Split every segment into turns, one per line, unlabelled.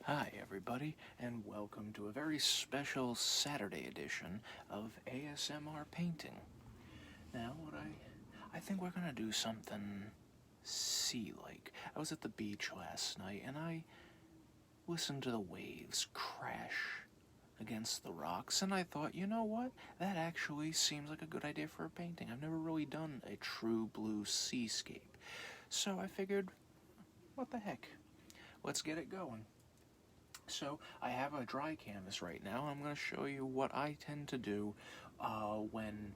Hi everybody, and welcome to a very special Saturday edition of ASMR Painting. Now I think we're gonna do something sea-like. I was at the beach last night and I listened to the waves crash against the rocks, and I thought, you know what? That actually seems like a good idea for a painting. I've never really done a true blue seascape. So I figured, what the heck? Let's get it going. So I have a dry canvas right now. I'm going to show you what I tend to do when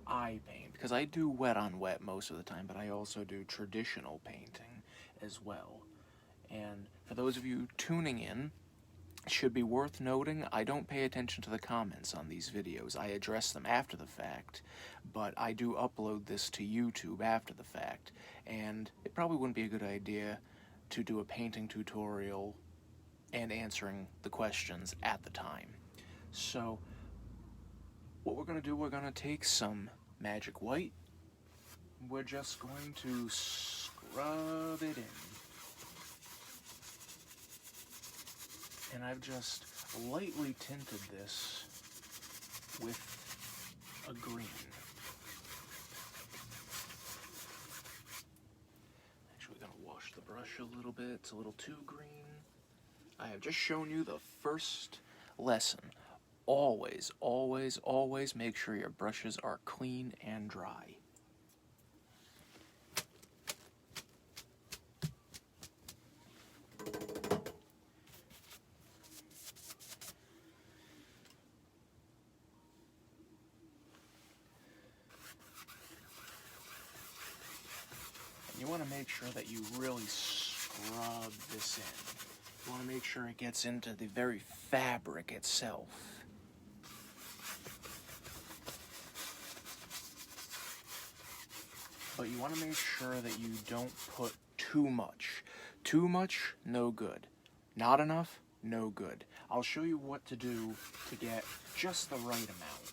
I paint, because I do wet on wet most of the time, but I also do traditional painting as well. And for those of you tuning in, it should be worth noting, I don't pay attention to the comments on these videos. I address them after the fact, but I do upload this to YouTube after the fact, and it probably wouldn't be a good idea to do a painting tutorial and answering the questions at the time. So what we're going to do, we're going to take some magic white. We're just going to scrub it in. And I've just lightly tinted this with a green. Actually, we're going to wash the brush a little bit. It's a little too green. I have just shown you the first lesson. Always, always, always make sure your brushes are clean and dry. And you want to make sure that you really scrub this in. You want to make sure it gets into the very fabric itself. But you want to make sure that you don't put too much. Too much, no good. Not enough, no good. I'll show you what to do to get just the right amount.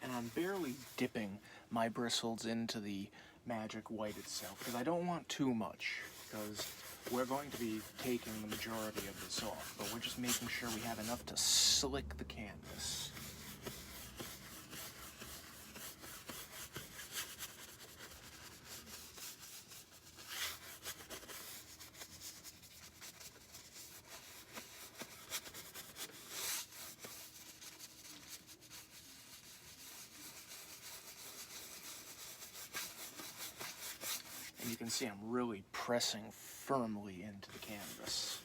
And I'm barely dipping my bristles into the magic white itself, because I don't want too much, because we're going to be taking the majority of this off, but we're just making sure we have enough to slick the canvas. And you can see I'm really pressing firmly into the canvas.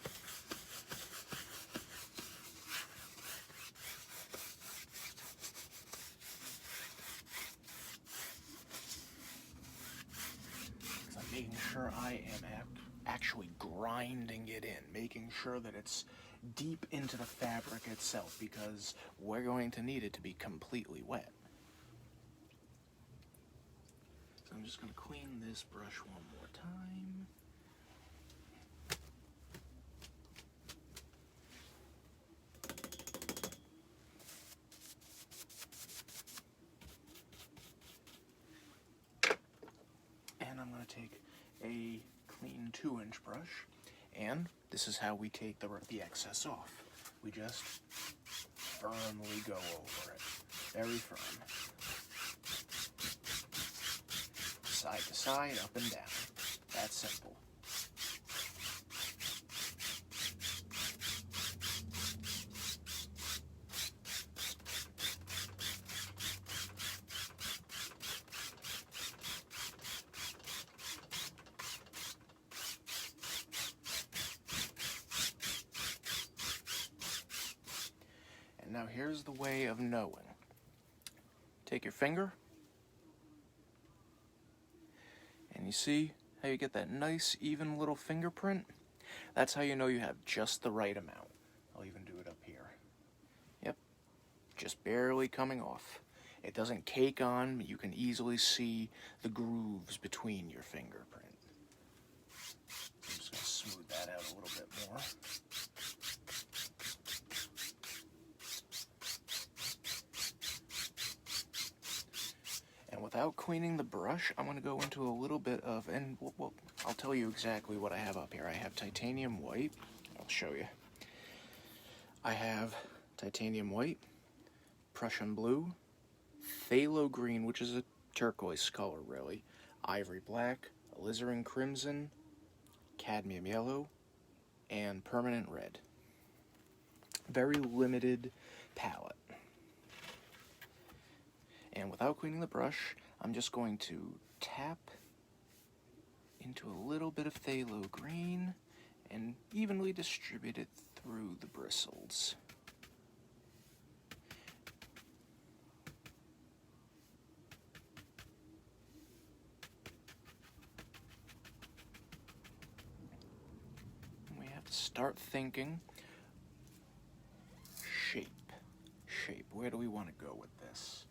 Because I'm making sure I am actually grinding it in, making sure that it's deep into the fabric itself, because we're going to need it to be completely wet. So I'm just going to clean this brush one more time. And I'm going to take a clean 2-inch brush, and this is how we take the excess off. We just firmly go over it, very firm. Side to side, up and down. that simple. And now here's the way of knowing. Take your finger, and you see how you get that nice, even little fingerprint? That's how you know you have just the right amount. I'll even do it up here. Yep, just barely coming off. It doesn't cake on, you can easily see the grooves between your fingerprint. I'm just going to smooth that out a little bit more. And without cleaning the brush, I'm going to go into a little bit of, and well, I'll tell you exactly what I have up here. I have titanium white. I'll show you. I have titanium white, Prussian blue, phthalo green, which is a turquoise color really, ivory black, alizarin crimson, cadmium yellow, and permanent red. Very limited palette. And without cleaning the brush, I'm just going to tap into a little bit of phthalo green and evenly distribute it through the bristles. And we have to start thinking shape. Where do we want to go with this?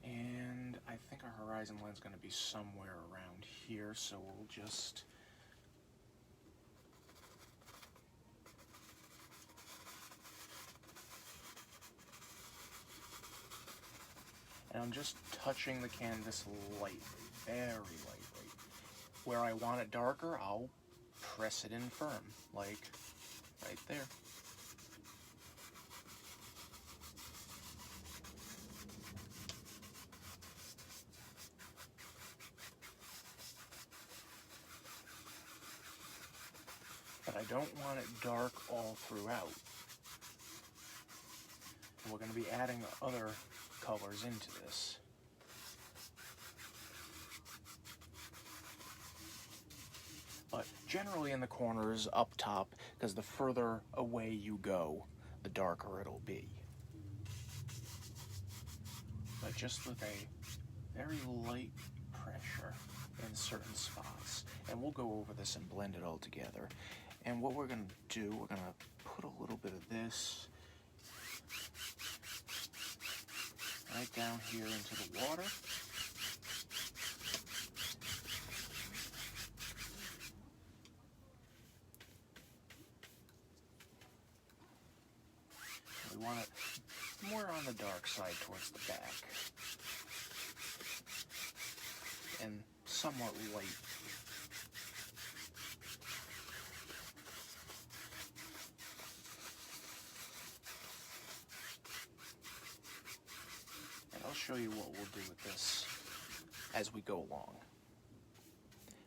And I think our horizon line's going to be somewhere around here, so we'll just and I'm just touching the canvas lightly, very lightly. Where I want it darker, I'll press it in firm, like right there. But I don't want it dark all throughout. And we're going to be adding other colors into this. But generally in the corners up top, because the further away you go, the darker it'll be. But just with a very light pressure in certain spots. And we'll go over this and blend it all together. And what we're going to do, we're going to put a little bit of this right down here into the water. We want it more on the dark side towards the back. And somewhat light. I'll show you what we'll do with this as we go along.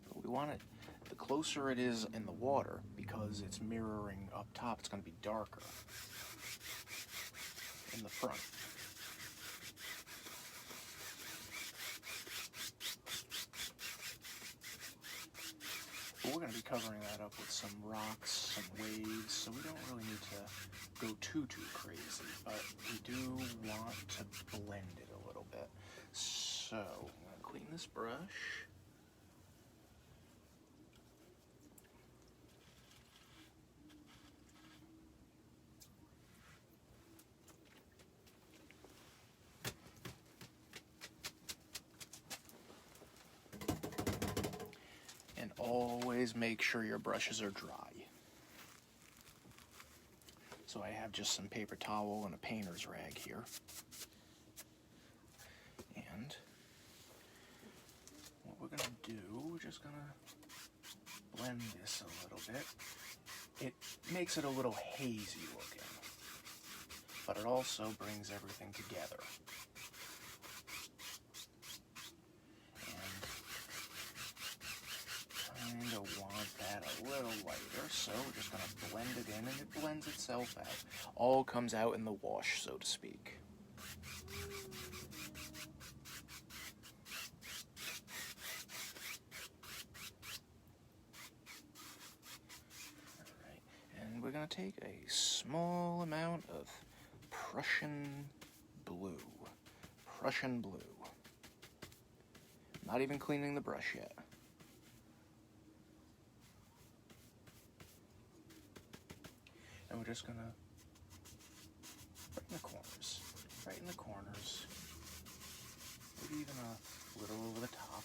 But we want it, the closer it is in the water, because it's mirroring up top, it's going to be darker in the front. But we're going to be covering that up with some rocks, some waves, so we don't really need to go too crazy, but we do want to blend it a little bit. So, I'm going to clean this brush. And always make sure your brushes are dry. So I have just some paper towel and a painter's rag here. And what we're going to do, we're just going to blend this a little bit. It makes it a little hazy looking, but it also brings everything together. And kind of little lighter, so we're just going to blend it in, and it blends itself out. All comes out in the wash, so to speak. Alright, and we're going to take a small amount of Prussian blue. Prussian blue. Not even cleaning the brush yet. And we're just gonna, right in the corners, maybe even a little over the top.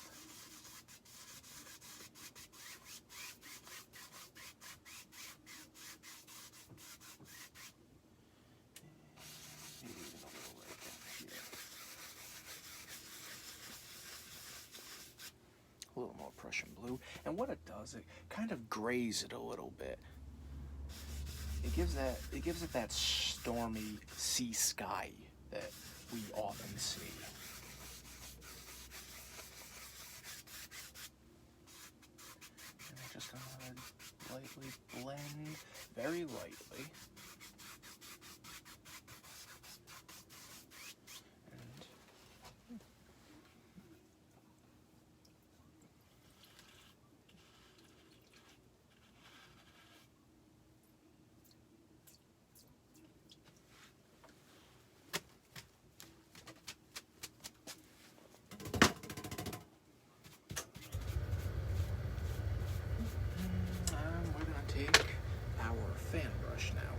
Maybe even a little right down here. A little more Prussian blue. And what it does, it kind of grays it a little bit. It gives it that stormy sea sky that we often see. And we're just gonna lightly blend, very lightly. Take our fan brush now,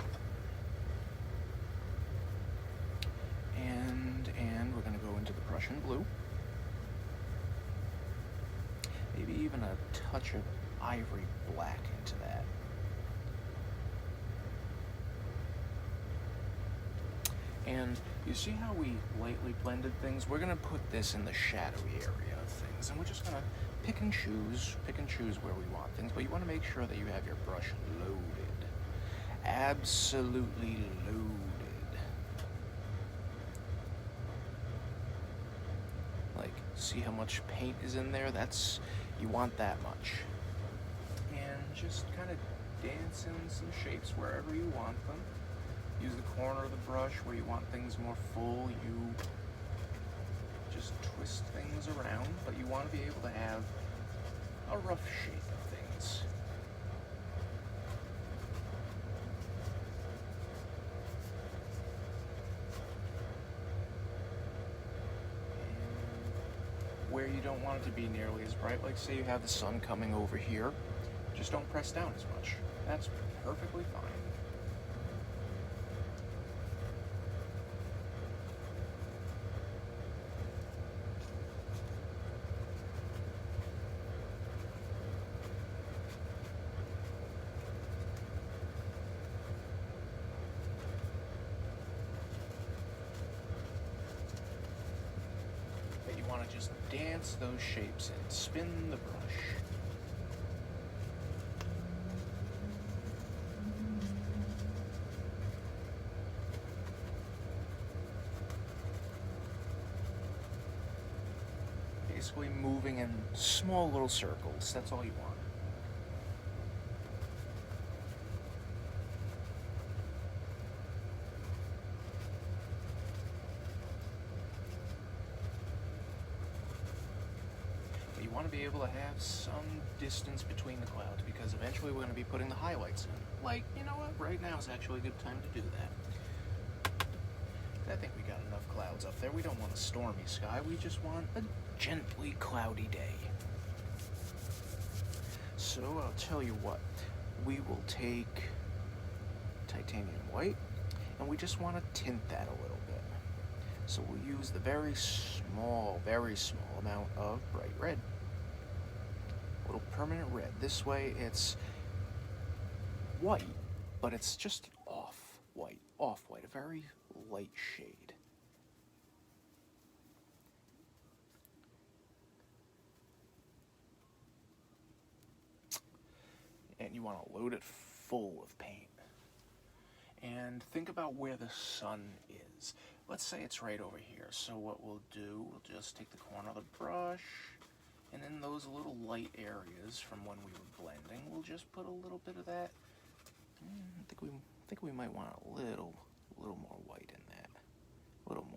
and we're going to go into the Prussian blue, maybe even a touch of ivory black into that. And you see how we lightly blended things? We're going to put this in the shadowy area of things, and we're just going to pick and choose where we want things, but you want to make sure that you have your brush loaded. Absolutely loaded. Like, see how much paint is in there? You want that much. And just kind of dance in some shapes wherever you want them. Use the corner of the brush where you want things more full. You just twist things around, but you want to be able to have a rough shape of things. And where you don't want it to be nearly as bright, like say you have the sun coming over here, just don't press down as much. That's perfectly fine. Want to just dance those shapes and spin the brush. Basically moving in small little circles, that's all you want. You want to be able to have some distance between the clouds, because eventually we're going to be putting the highlights in. Like, you know what, right now is actually a good time to do that. I think we got enough clouds up there. We don't want a stormy sky, we just want a gently cloudy day. So I'll tell you what, we will take titanium white, and we just want to tint that a little bit. So we'll use the very small amount of bright red. A little permanent red. This way it's white, but it's just off-white, a very light shade. And you want to load it full of paint. And think about where the sun is. Let's say it's right over here. So what we'll do, we'll just take the corner of the brush And in those little light areas from when we were blending, we'll just put a little bit of that. I think we might want a little more white in that. A little more.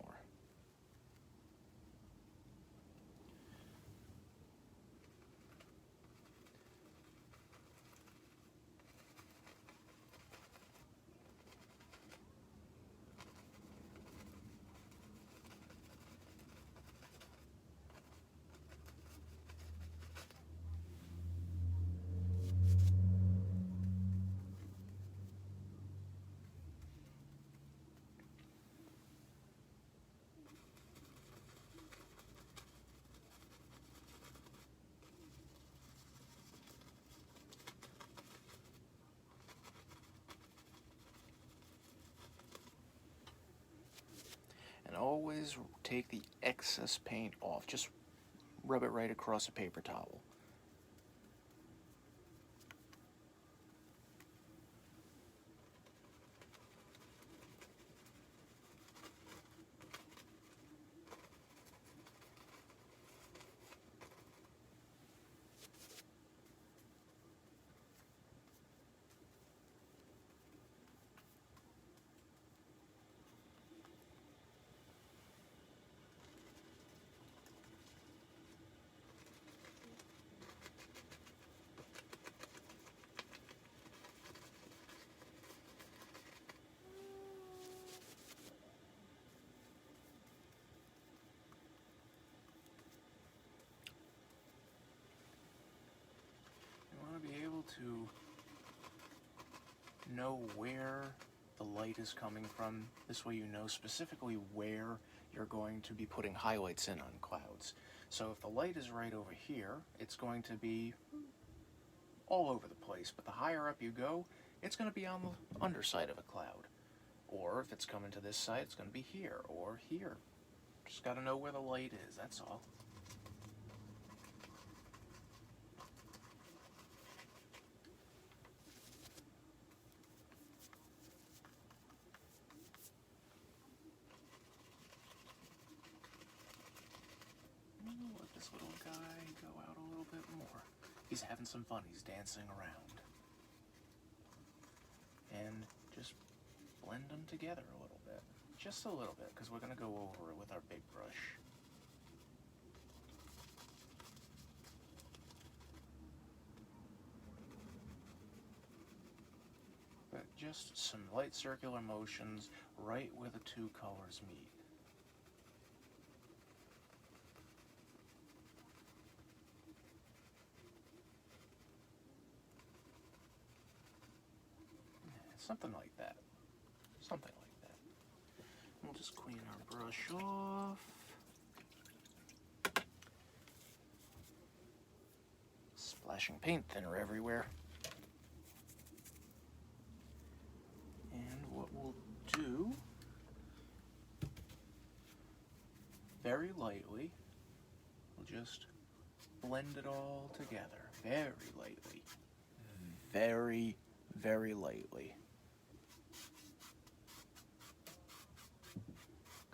And always take the excess paint off. Just rub it right across a paper towel. Be able to know where the light is coming from. This way you know specifically where you're going to be putting highlights in on clouds. So if the light is right over here, it's going to be all over the place, but the higher up you go, it's going to be on the underside of a cloud. Or if it's coming to this side, it's going to be here or here. Just got to know where the light is, that's all. Let this little guy go out a little bit more. He's having some fun. He's dancing around. And just blend them together a little bit. Just a little bit, because we're going to go over it with our big brush. But just some light circular motions right where the two colors meet. Something like that. Something like that. We'll just clean our brush off. Splashing paint thinner everywhere. And what we'll do, very lightly, we'll just blend it all together. Very lightly. Very, very lightly.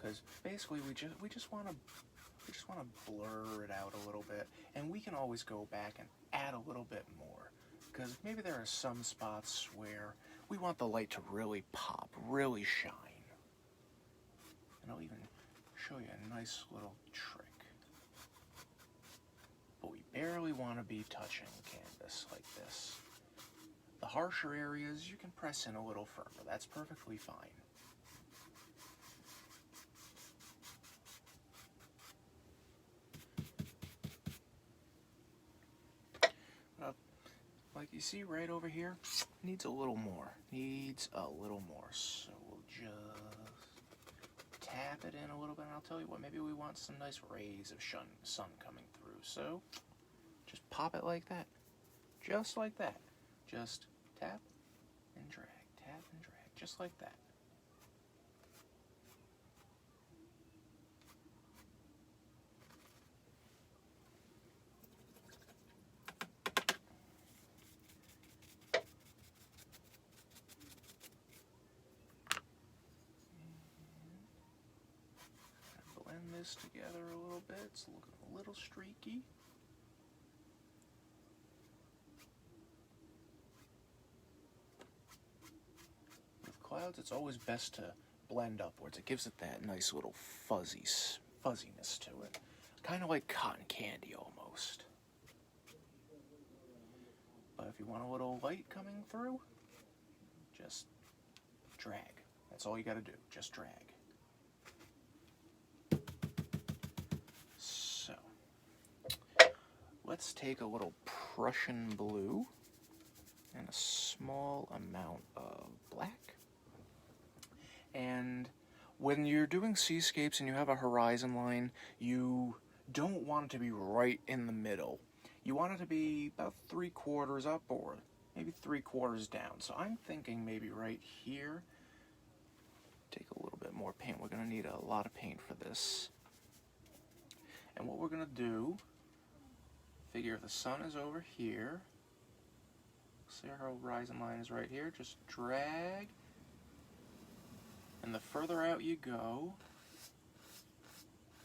Because basically we just want to blur it out a little bit, and we can always go back and add a little bit more, because maybe there are some spots where we want the light to really pop, really shine. And I'll even show you a nice little trick. But we barely want to be touching the canvas like this. The harsher areas you can press in a little firmer. That's perfectly fine. Like you see right over here, needs a little more. Needs a little more. So we'll just tap it in a little bit, and I'll tell you what, maybe we want some nice rays of sun coming through. So just pop it like that. Just like that. Just tap and drag, tap and drag, just like that. Blend this together a little bit. It's looking a little streaky. clouds, it's always best to blend upwards. It gives it that nice little fuzziness to it. Kind of like cotton candy almost. But if you want a little light coming through, just drag. That's all you gotta do, just drag. So, let's take a little Prussian blue and a small amount of black. And when you're doing seascapes and you have a horizon line, you don't want it to be right in the middle. You want it to be about 3/4 up or maybe 3/4 down. So I'm thinking maybe right here. Take a little bit more paint. We're going to need a lot of paint for this. And what we're going to do, figure if the sun is over here, see our horizon line is right here, just drag, and the further out you go,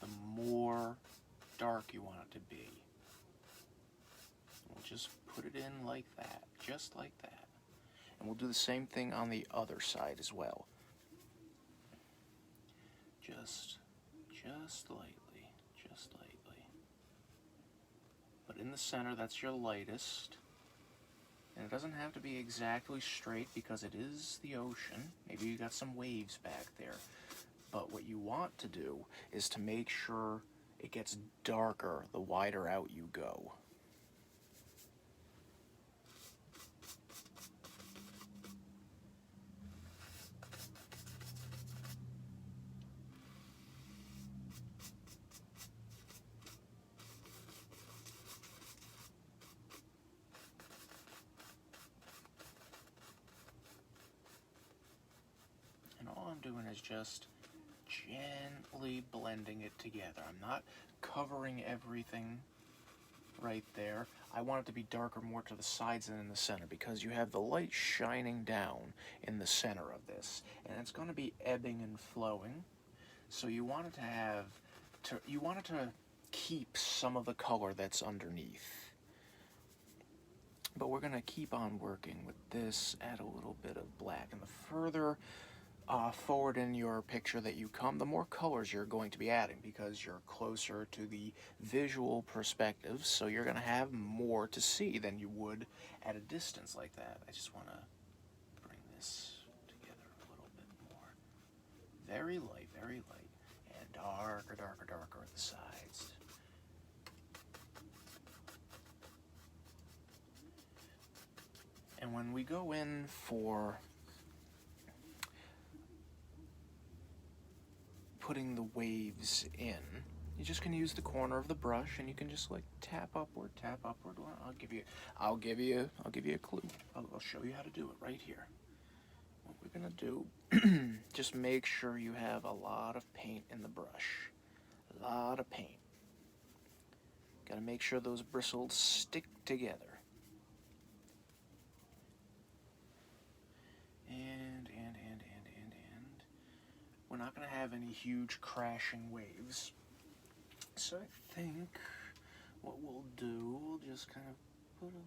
the more dark you want it to be. We'll just put it in like that, just like that. And we'll do the same thing on the other side as well. Just lightly, just lightly. But in the center, that's your lightest. And it doesn't have to be exactly straight because it is the ocean. Maybe you got some waves back there. But what you want to do is to make sure it gets darker the wider out you go. Doing is just gently blending it together. I'm not covering everything right there. I want it to be darker more to the sides than in the center because you have the light shining down in the center of this, and it's going to be ebbing and flowing. So you want it to keep some of the color that's underneath. But we're going to keep on working with this. Add a little bit of black, and the further forward in your picture that you come, the more colors you're going to be adding because you're closer to the visual perspective, so you're going to have more to see than you would at a distance like that. I just want to bring this together a little bit more. Very light, and darker at the sides. And when we go in for putting the waves in, you just can use the corner of the brush and you can just like tap upward. Well, I'll give you a clue. I'll show you how to do it right here. What we're gonna do, just make sure you have a lot of paint in the brush. A lot of paint. Gotta make sure those bristles stick together. We're not going to have any huge crashing waves. So I think what we'll do, we'll just kind of put a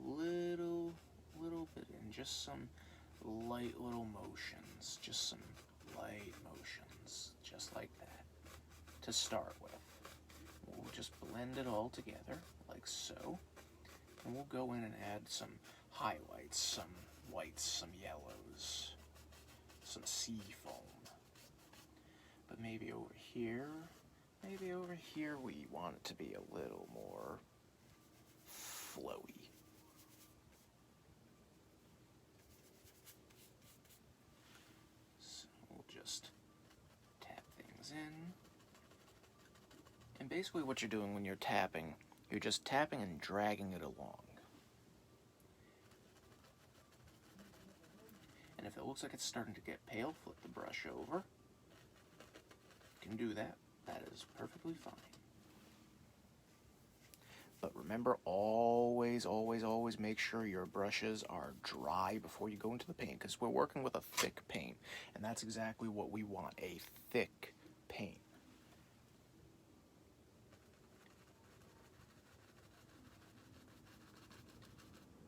little bit in, just some light little motions, just like that, to start with. We'll just blend it all together, like so, and we'll go in and add some highlights, some whites, some yellows, some sea foam. But maybe over here we want it to be a little more flowy. So we'll just tap things in. And basically what you're doing when you're tapping, you're just tapping and dragging it along. And if it looks like it's starting to get pale, flip the brush over. Can do that. That is perfectly fine. But remember, always make sure your brushes are dry before you go into the paint, because we're working with a thick paint, and that's exactly what we want, a thick paint.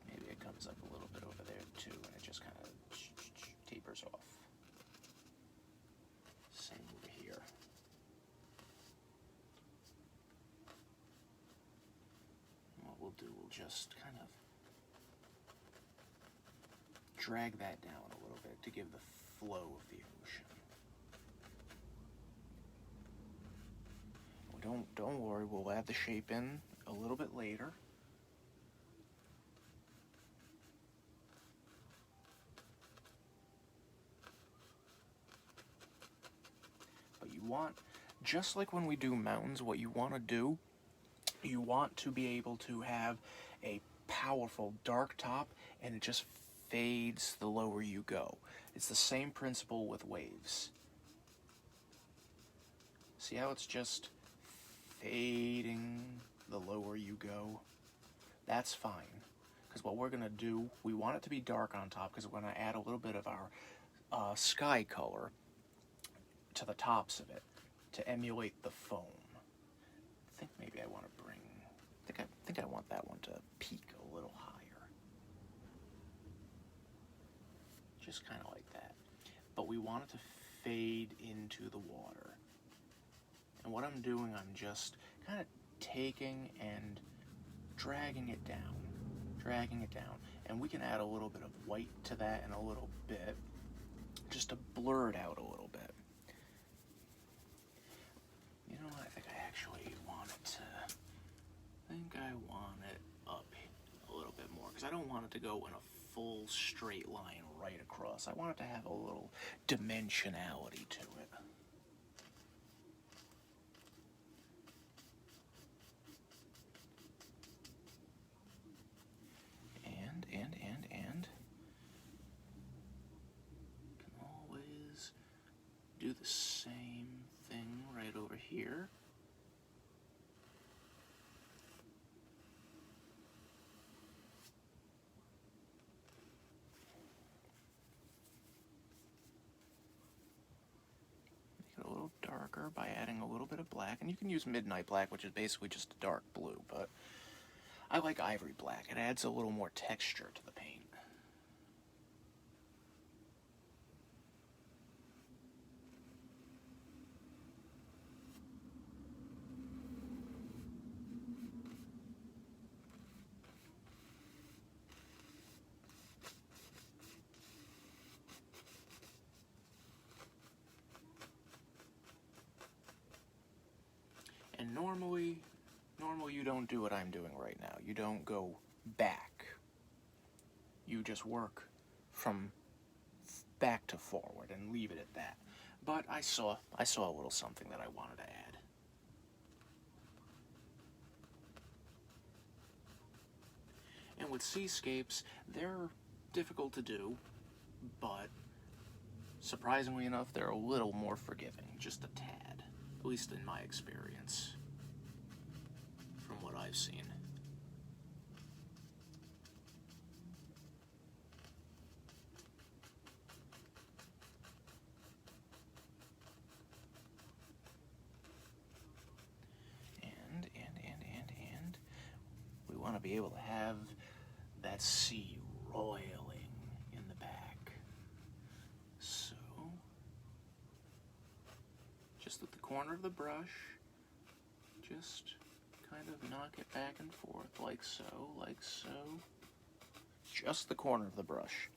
Maybe it comes up a little bit over there too, and it just kind of tapers off. do, we'll just kind of drag that down a little bit to give the flow of the ocean. Don't worry, we'll add the shape in a little bit later. But you want, just like when we do mountains, what you want to do, you want to be able to have a powerful dark top, and it just fades the lower you go. It's the same principle with waves. See how it's just fading the lower you go? That's fine, because what we're going to do, we want it to be dark on top, because we're going to add a little bit of our sky color to the tops of it to emulate the foam. I think maybe I want to bring, I think I want that one to peak a little higher. Just kind of like that. But we want it to fade into the water. And what I'm doing, I'm just kind of taking and dragging it down. And we can add a little bit of white to that in a little bit, just to blur it out a little bit. You know what, I think I want it up a little bit more, because I don't want it to go in a full straight line right across. I want it to have a little dimensionality to it. And can always do the same thing right over here. Make it a little darker by adding a little bit of black, and you can use midnight black, which is basically just a dark blue, but I like ivory black. It adds a little more texture to the paint. And normally you don't do what I'm doing right now. You don't go back. You just work from back to forward and leave it at that. But I saw a little something that I wanted to add. And with seascapes, they're difficult to do, but surprisingly enough, they're a little more forgiving, just a tad, at least in my experience, from what I've seen. And we want to be able to have that sea roiling in the back. So, just with the corner of the brush, just kind of knock it back and forth like so, like so. Just the corner of the brush.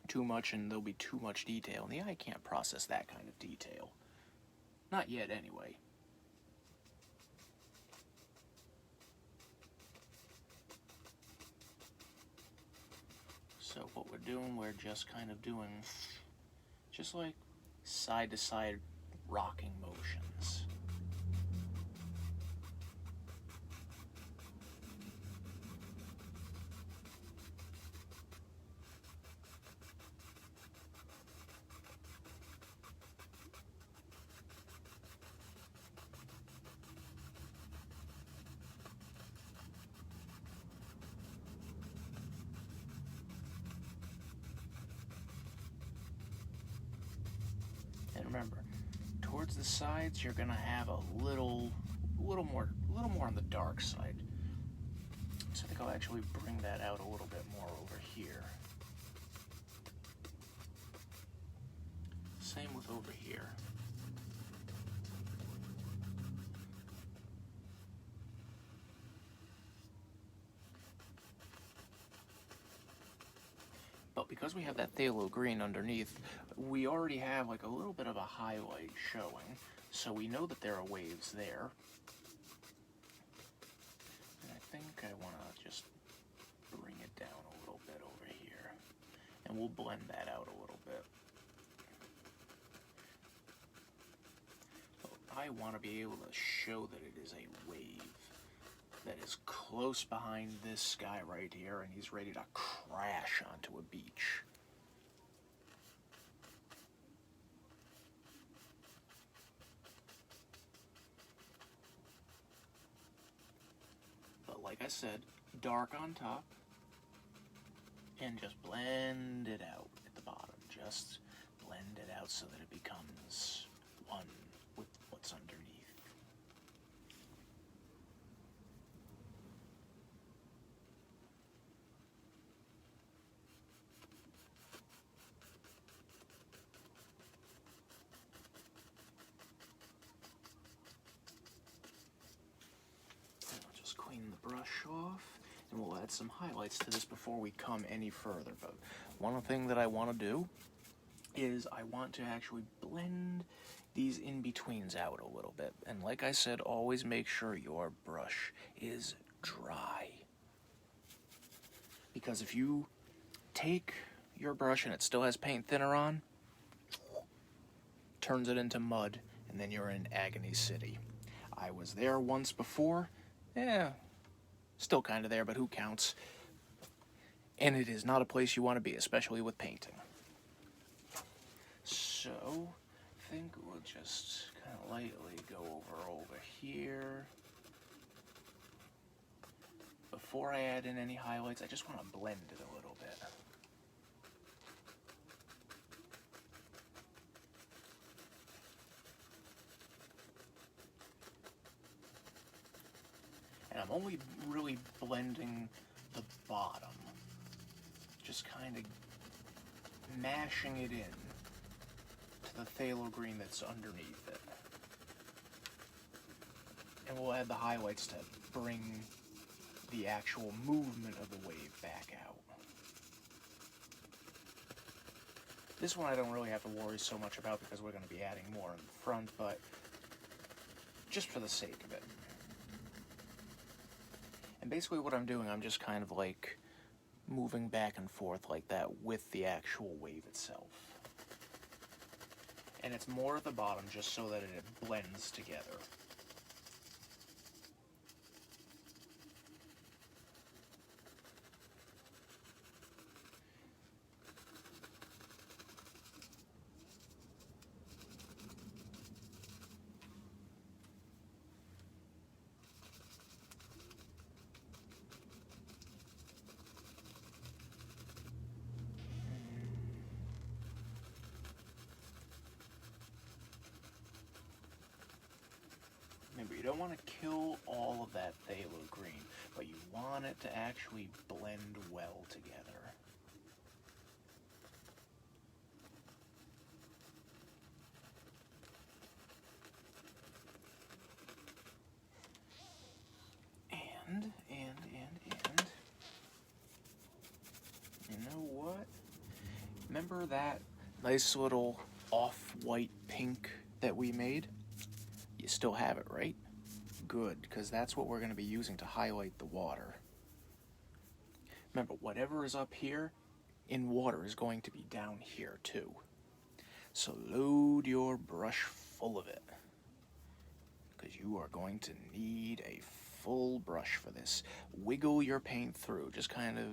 Too much and there'll be too much detail, and the eye can't process that kind of detail. Not yet, anyway. So what we're doing, we're just kind of doing just like side-to-side rocking motions. And remember, towards the sides, you're gonna have a little more on the dark side. So I think I'll actually bring that out a little bit more over here. Same with over here. because we have that phthalo green underneath, we already have like a little bit of a highlight showing, so we know that there are waves there. And I think I want to just bring it down a little bit over here, and we'll blend that out a little bit. So I want to be able to show that it is a wave that is close behind this guy right here, and he's ready to crash onto a beach. But like I said, dark on top, and just blend it out at the bottom. Just blend it out so that it becomes one with what's underneath. Clean the brush off, and we'll add some highlights to this before we come any further. But one thing that I want to do is I want to actually blend these in-betweens out a little bit. And like I said, always make sure your brush is dry. Because if you take your brush and it still has paint thinner on, turns it into mud, and then you're in Agony City. I was there once before. Yeah, still kind of there, but who counts? And it is not a place you want to be, especially with painting. So, I think we'll just kind of lightly go over here. Before I add in any highlights, I just want to blend it a little bit. And I'm only really blending the bottom, just kind of mashing it in to the phthalo green that's underneath it. And we'll add the highlights to bring the actual movement of the wave back out. This one I don't really have to worry so much about because we're going to be adding more in the front, but just for the sake of it. And basically what I'm doing, I'm just kind of like moving back and forth like that with the actual wave itself. And it's more at the bottom just so that it blends together. Remember, you don't want to kill all of that phthalo green, but you want it to actually blend well together. And, you know what? Remember that nice little off-white pink that we made? You still have it, right? Good, because that's what we're going to be using to highlight the water. Remember, whatever is up here in water is going to be down here too. So load your brush full of it, because you are going to need a full brush for this. Wiggle your paint through, just kind of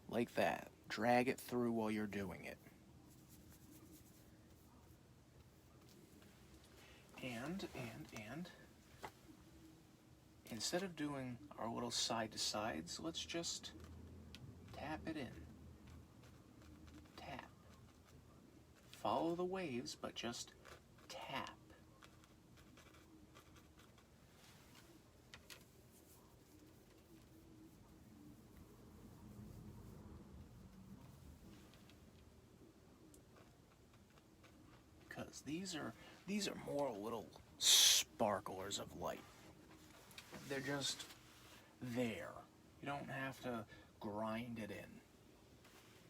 like that. Drag it through while you're doing it. And instead of doing our little side to sides, let's just tap it in. Tap. Follow the waves, but just tap. Because these are more little sparklers of light. They're just there. You don't have to grind it in.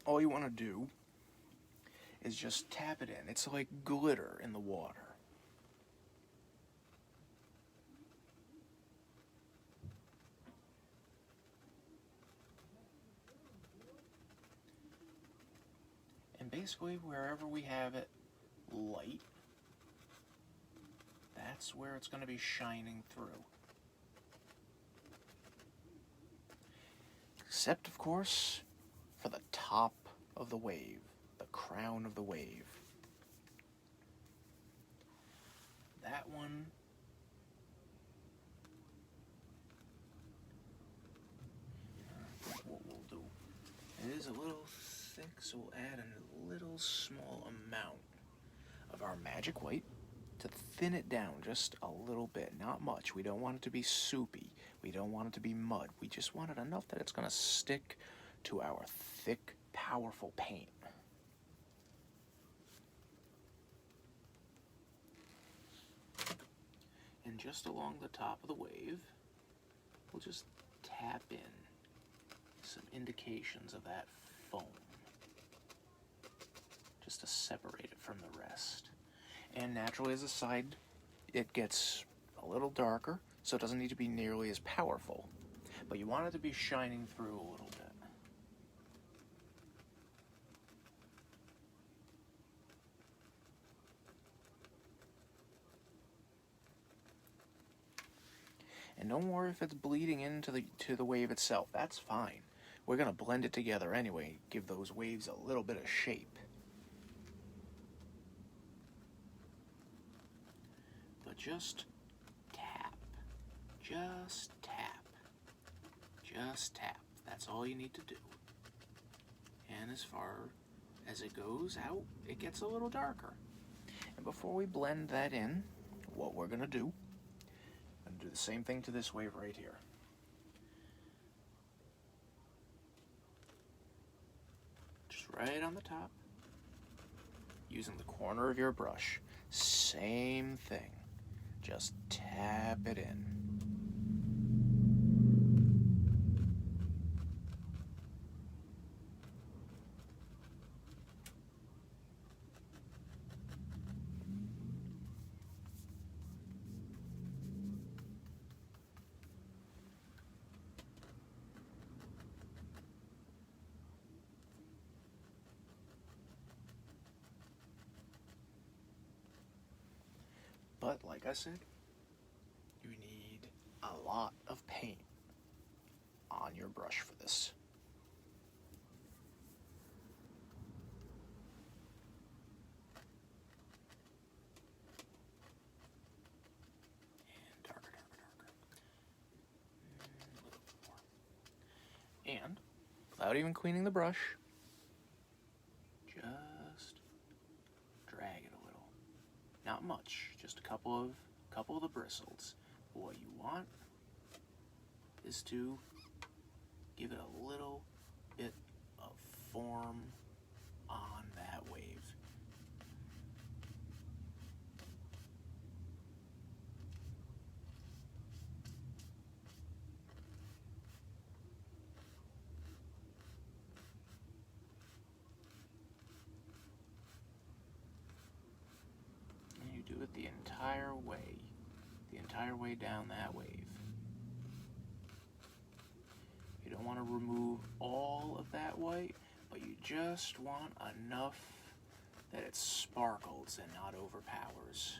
all you want to do is just tap it in. It's like glitter in the water. And basically, wherever we have it light, that's where it's going to be shining through. Except, of course, for the top of the wave, the crown of the wave. That one, what we'll do, it is a little thick, so we'll add a little small amount of our magic white to thin it down just a little bit, not much. We don't want it to be soupy. We don't want it to be mud. We just want it enough that it's going to stick to our thick, powerful paint. And just along the top of the wave, we'll just tap in some indications of that foam, just to separate it from the rest. And naturally, as a side, it gets a little darker, so it doesn't need to be nearly as powerful. But you want it to be shining through a little bit. And don't worry if it's bleeding into the wave itself. That's fine. We're going to blend it together anyway, give those waves a little bit of shape. But just tap. Just tap. Just tap. That's all you need to do. And as far as it goes out, it gets a little darker. And before we blend that in, what we're going to do, I'm going to do the same thing to this wave right here. Just right on the top, using the corner of your brush. Same thing. Just tap it in. But like I said, you need a lot of paint on your brush for this. And darker, darker, darker. A little bit more. And without even cleaning the brush, just drag it a little. Not much, just a couple of the bristles. What you want is to give it a little bit of form on that wave. And you do it the entire way down that wave. You don't want to remove all of that white, but you just want enough that it sparkles and not overpowers.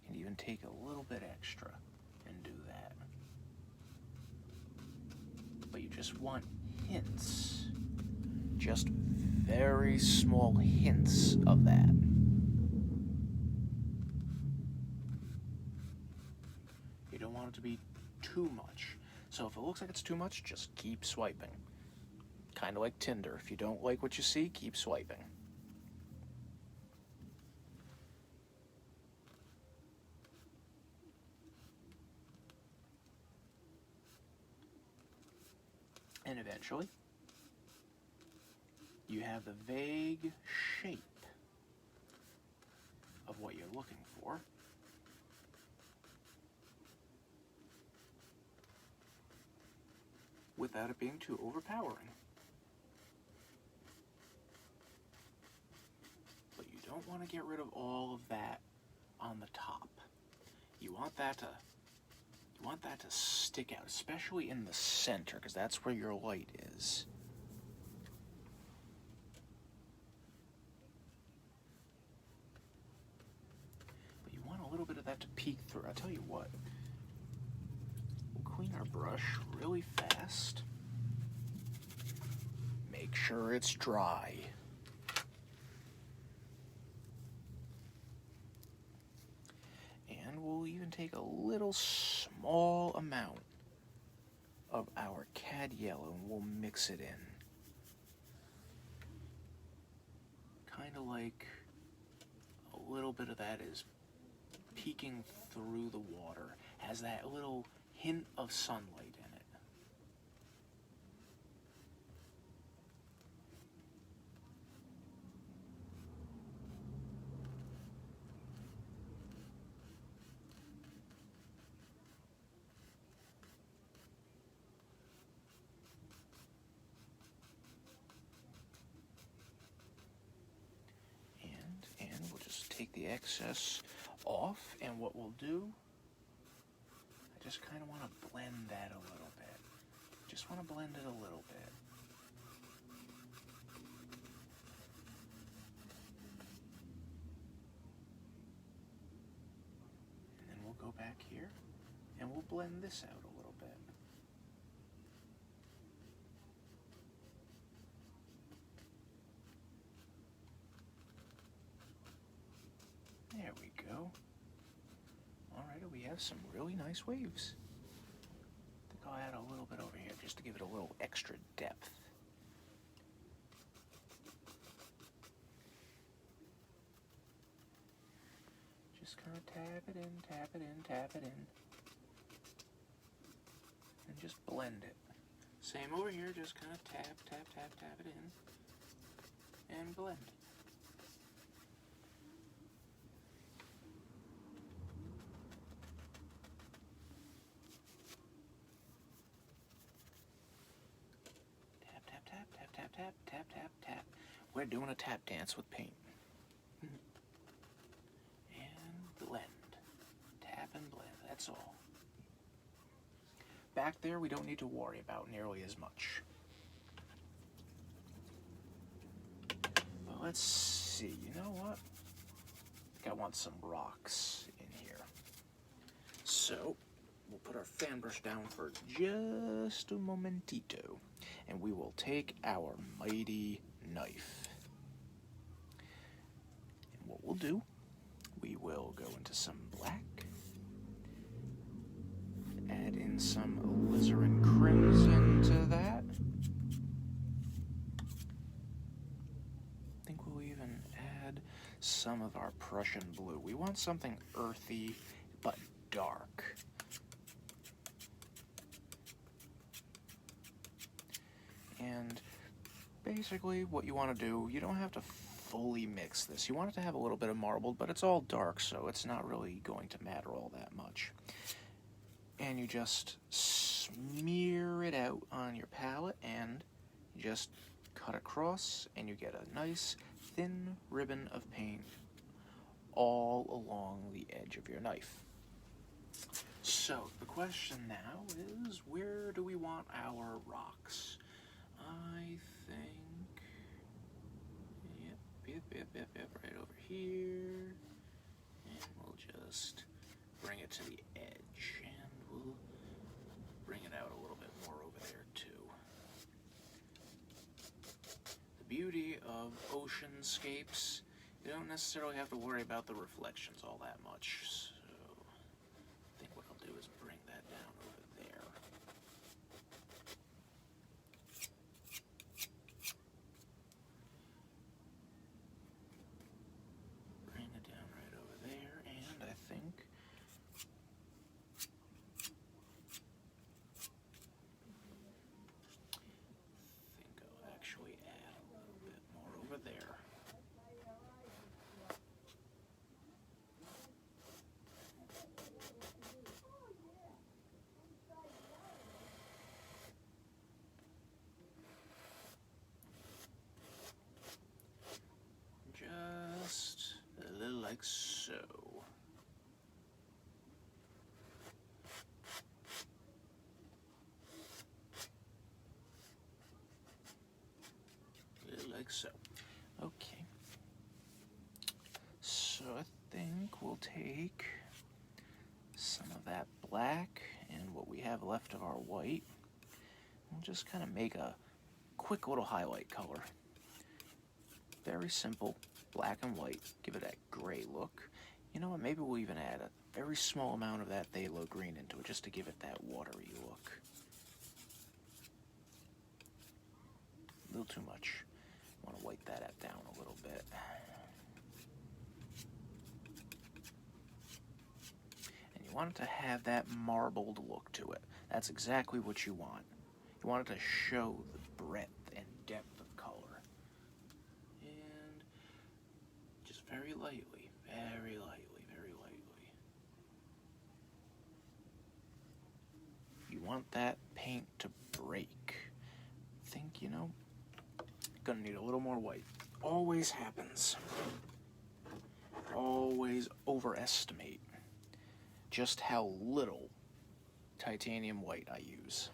And even take a little bit extra and do that. But you just want hints, just very small hints of that. You don't want it to be too much. So if it looks like it's too much, just keep swiping. Kind of like Tinder. If you don't like what you see, keep swiping. And eventually, you have the vague shape of what you're looking for. without it being too overpowering. But you don't want to get rid of all of that on the top. You want that to stick out, especially in the center, because that's where your light is. But you want a little bit of that to peek through. I'll tell you what. We'll clean our brush really fast. Make sure it's dry. And we'll even take a little small amount of our cad yellow and we'll mix it in. Kind of like a little bit of that is peeking through the water, has that little hint of sunlight in it. And we'll just take the excess off, and what we'll do, I just kind of want to blend that a little bit. Just want to blend it a little bit. And then we'll go back here, and we'll blend this out a little bit. There we go. Alright, we have some really nice waves. I think I'll add a little bit over here just to give it a little extra depth. Just kind of tap it in, tap it in, tap it in. And just blend it. Same over here, just kind of tap, tap, tap, tap it in. And blend. Tap, tap, tap, tap, tap. We're doing a tap dance with paint. And blend. Tap and blend, that's all. Back there, we don't need to worry about nearly as much. But let's see, you know what? I think I want some rocks in here. So, we'll put our fan brush down for just a momentito. And we will take our mighty knife. And what we'll do, we will go into some black, add in some alizarin crimson to that. I think we'll even add some of our Prussian blue. We want something earthy but dark. And basically what you want to do, you don't have to fully mix this. You want it to have a little bit of marbled, but it's all dark, so it's not really going to matter all that much. And you just smear it out on your palette and just cut across, and you get a nice thin ribbon of paint all along the edge of your knife. So the question now is, where do we want our rocks? I think, yep, right over here, and we'll just bring it to the edge, and we'll bring it out a little bit more over there too. The beauty of oceanscapes, you don't necessarily have to worry about the reflections all that much, so I think what I'll do is bring that down over there. so. Okay. So I think we'll take some of that black and what we have left of our white. We'll just kind of make a quick little highlight color. Very simple, black and white. Give it that gray look. You know what, maybe we'll even add a very small amount of that phthalo green into it just to give it that watery look. A little too much. I want to wipe that down a little bit. And you want it to have that marbled look to it. That's exactly what you want. You want it to show the breadth and depth of color. And just very lightly, very lightly, very lightly. You want that paint to break. Think, you know, gonna need a little more white. Always happens. Always overestimate just how little titanium white I use.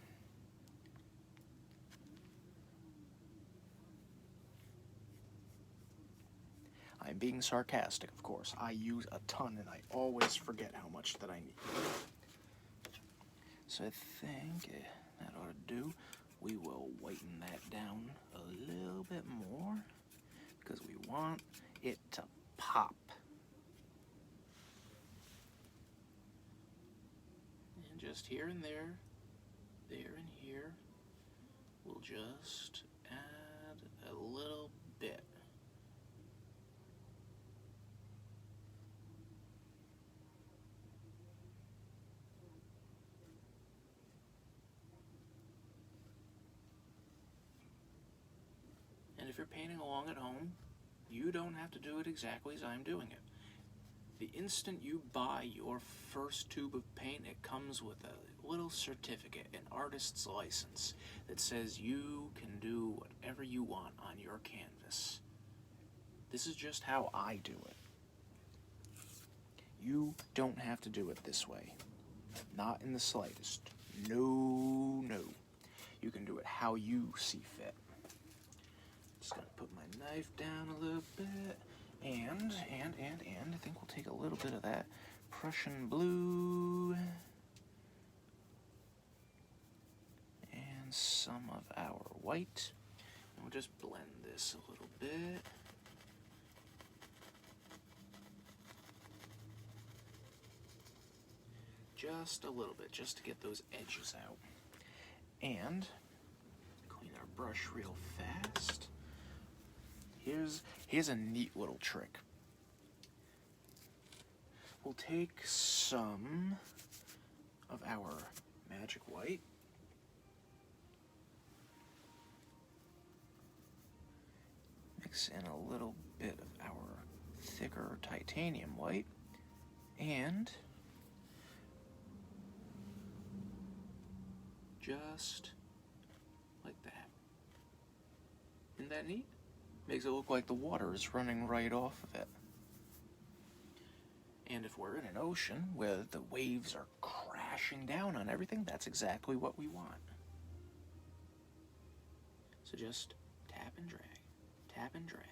I'm being sarcastic, of course. I use a ton and I always forget how much that I need. So I think that ought to do. We will whiten that down a little bit more because we want it to pop. And just here and there and here, we'll just add a little bit. And if you're painting along at home, you don't have to do it exactly as I'm doing it. The instant you buy your first tube of paint, it comes with a little certificate, an artist's license, that says you can do whatever you want on your canvas. This is just how I do it. You don't have to do it this way. Not in the slightest. No, no. You can do it how you see fit. Just gonna put my knife down a little bit, and I think we'll take a little bit of that Prussian blue and some of our white, and we'll just blend this a little bit. Just a little bit, just to get those edges out. And clean our brush real fast. Here's a neat little trick. We'll take some of our magic white, mix in a little bit of our thicker titanium white, and just like that. Isn't that neat? Makes it look like the water is running right off of it. And if we're in an ocean where the waves are crashing down on everything, that's exactly what we want. So just tap and drag, tap and drag.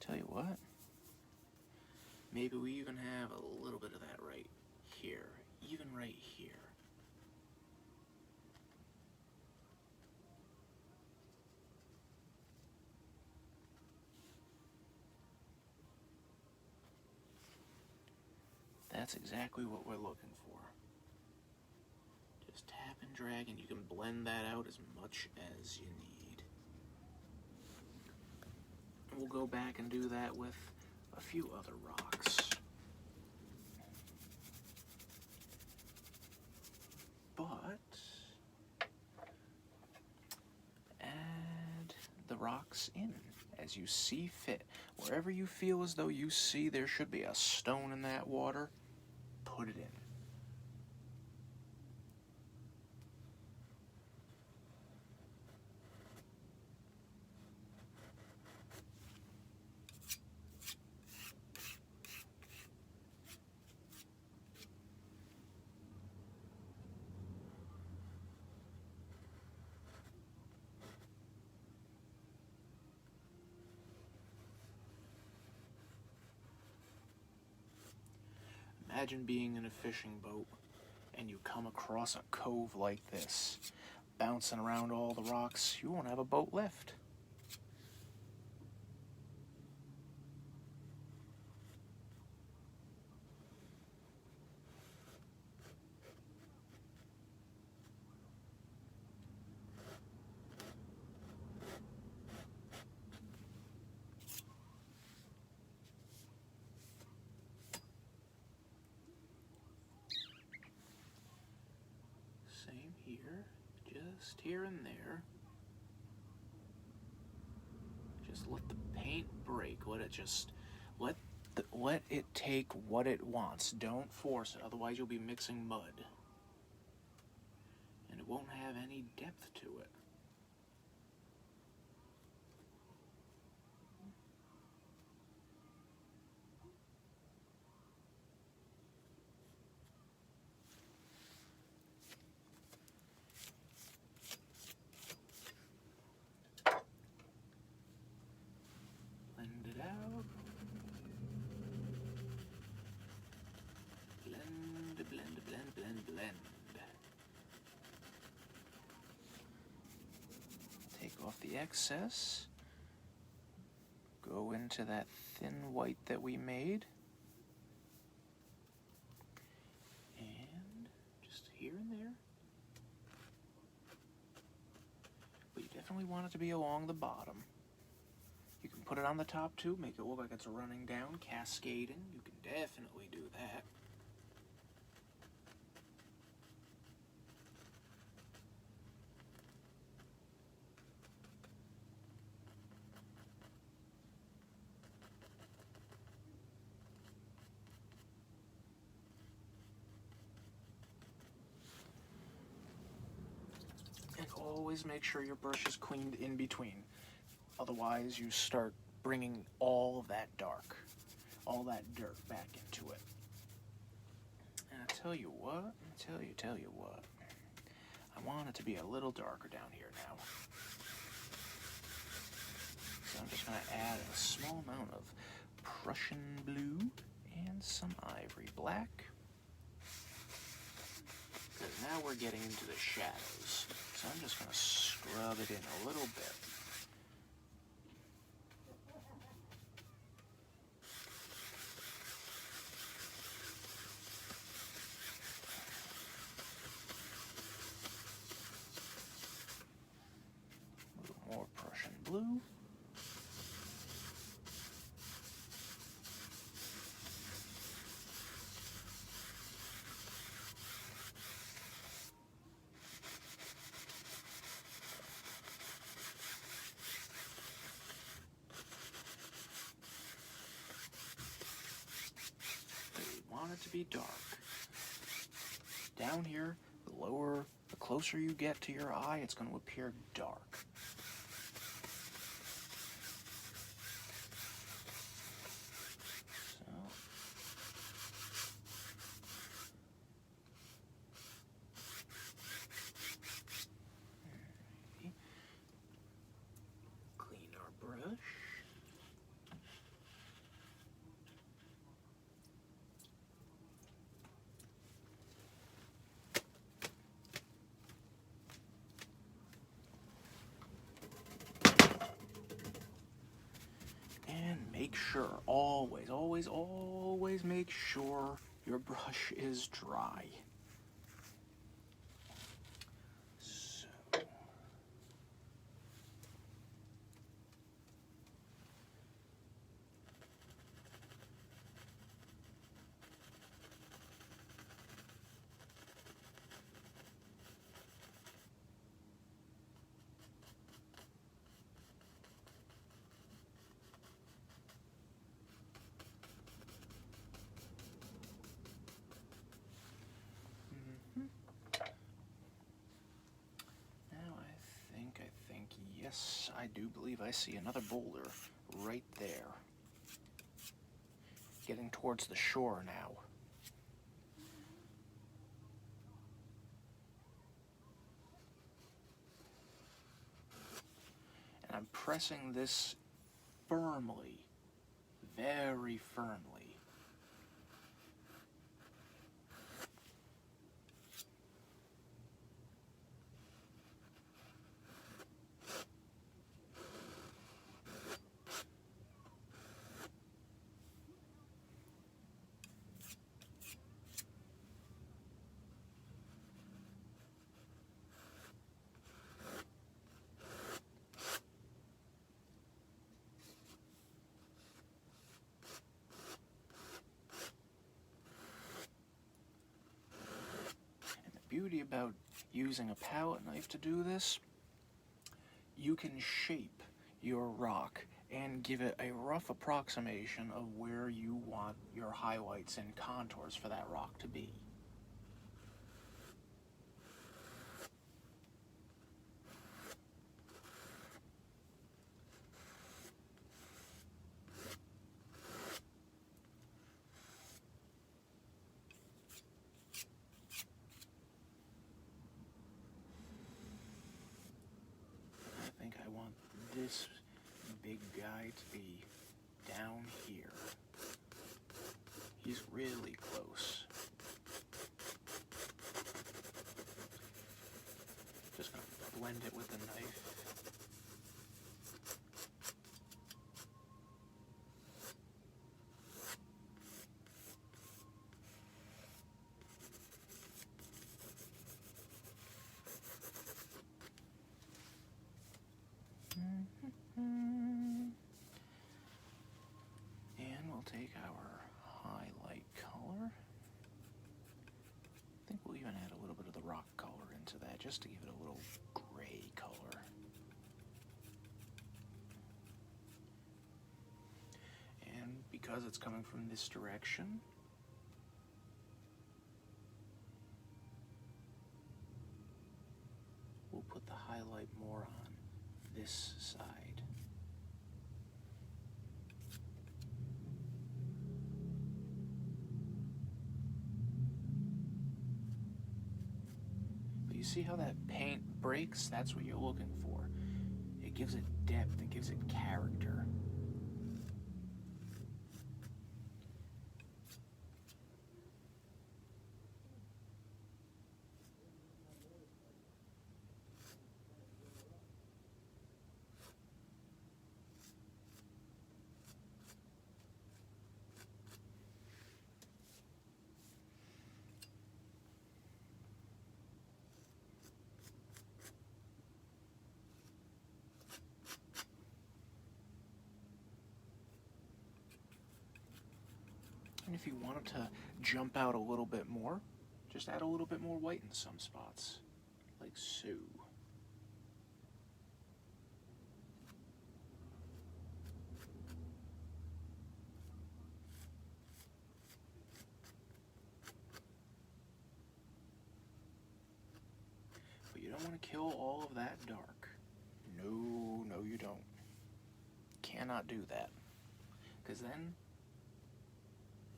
Tell you what, maybe we even have a little bit of that right here, even right here. That's exactly what we're looking for. Just tap and drag, and you can blend that out as much as you need. And we'll go back and do that with a few other rocks. But add the rocks in as you see fit. Wherever you feel as though you see there should be a stone in that water, put it in. imagine being in a fishing boat and you come across a cove like this, bouncing around all the rocks. You won't have a boat left. Same here, just here and there. Just let the paint break. Let it take what it wants. Don't force it, otherwise you'll be mixing mud. And it won't have any depth to it. Blend it out. Blend, blend, blend, blend, blend. Take off the excess. Go into that thin white that we made. And just here and there. But you definitely want it to be along the bottom. You can put it on the top too, make it look like it's running down, cascading. You can definitely do that. And always make sure your brush is cleaned in between. Otherwise, you start bringing all of that dark, all that dirt back into it. And I tell you what, I want it to be a little darker down here now. So I'm just going to add a small amount of Prussian blue and some ivory black. Because now we're getting into the shadows. So I'm just going to scrub it in a little bit. A little more Prussian blue. Want it to be dark. Down here, the closer you get to your eye, it's going to appear dark. So, clean our brush. Make sure, always make sure your brush is dry. So, yes, I do believe I see another boulder right there. Getting towards the shore now. And I'm pressing this firmly, very firmly. about using a palette knife to do this, you can shape your rock and give it a rough approximation of where you want your highlights and contours for that rock to be. I think I want this big guy to be down here. He's really close. Just gonna blend it with the knife. And we'll take our highlight color. I think we'll even add a little bit of the rock color into that just to give it a little gray color. And because it's coming from this direction, we'll put the highlight more on this side. But you see how that paint breaks? That's what you're looking for. It gives it depth, it gives it character. And if you want it to jump out a little bit more, just add a little bit more white in some spots, like so. But you don't want to kill all of that dark. No, no you don't. Cannot do that. Because then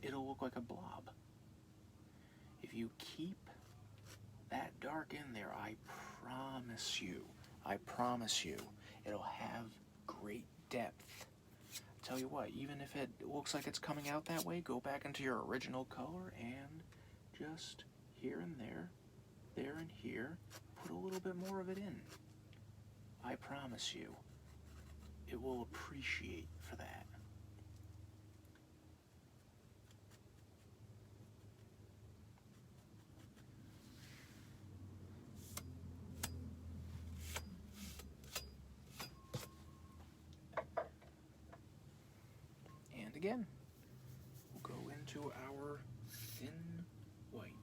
it'll look like a blob. If you keep that dark in there, I promise you, it'll have great depth. Tell you what, even if it looks like it's coming out that way, go back into your original color and just here and there and here, put a little bit more of it in. I promise you, it will appreciate for that. And again, we'll go into our thin white.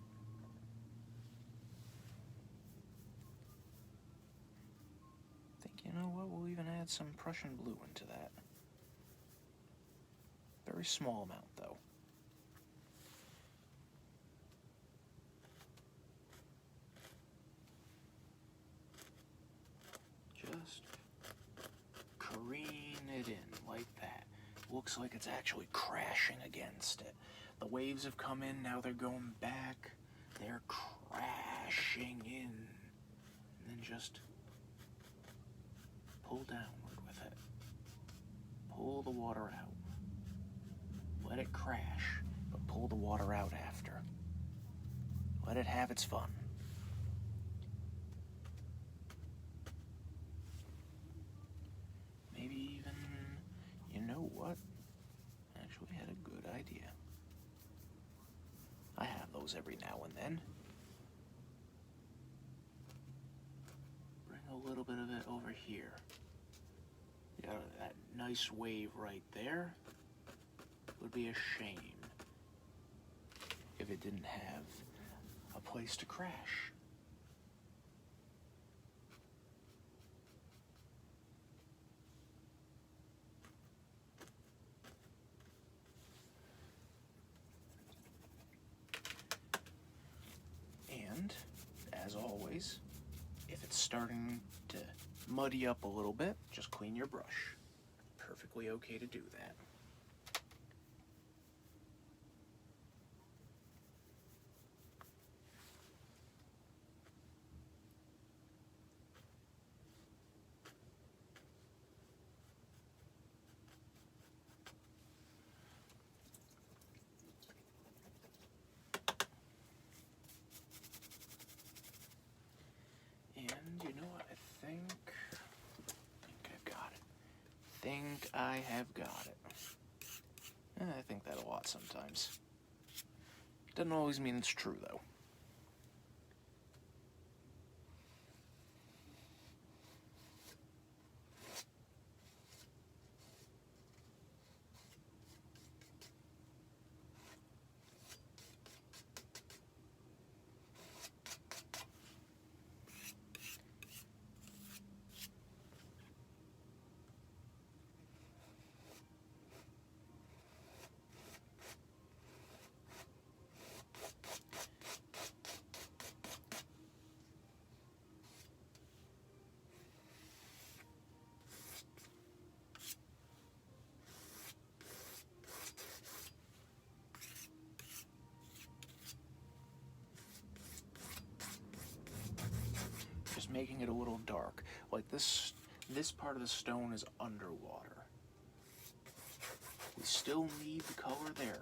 I think, you know what, we'll even add some Prussian blue into that. Very small amount, though. Just careen it in like that. Looks like it's actually crashing against it. The waves have come in, now they're going back. They're crashing in. And then just pull downward with it. Pull the water out. Let it crash, but pull the water out after. Let it have its fun. Maybe even, you know what? Actually had a good idea. I have those every now and then. Bring a little bit of it over here. You got that nice wave right there. Would be a shame if it didn't have a place to crash. always, if it's starting to muddy up a little bit, just clean your brush. Perfectly okay to do that. And you know what, I think I've got it. Think I have got it. I think that a lot sometimes. Doesn't always mean it's true, though. Just making it a little dark. Like this part of the stone is underwater. We still need the color there.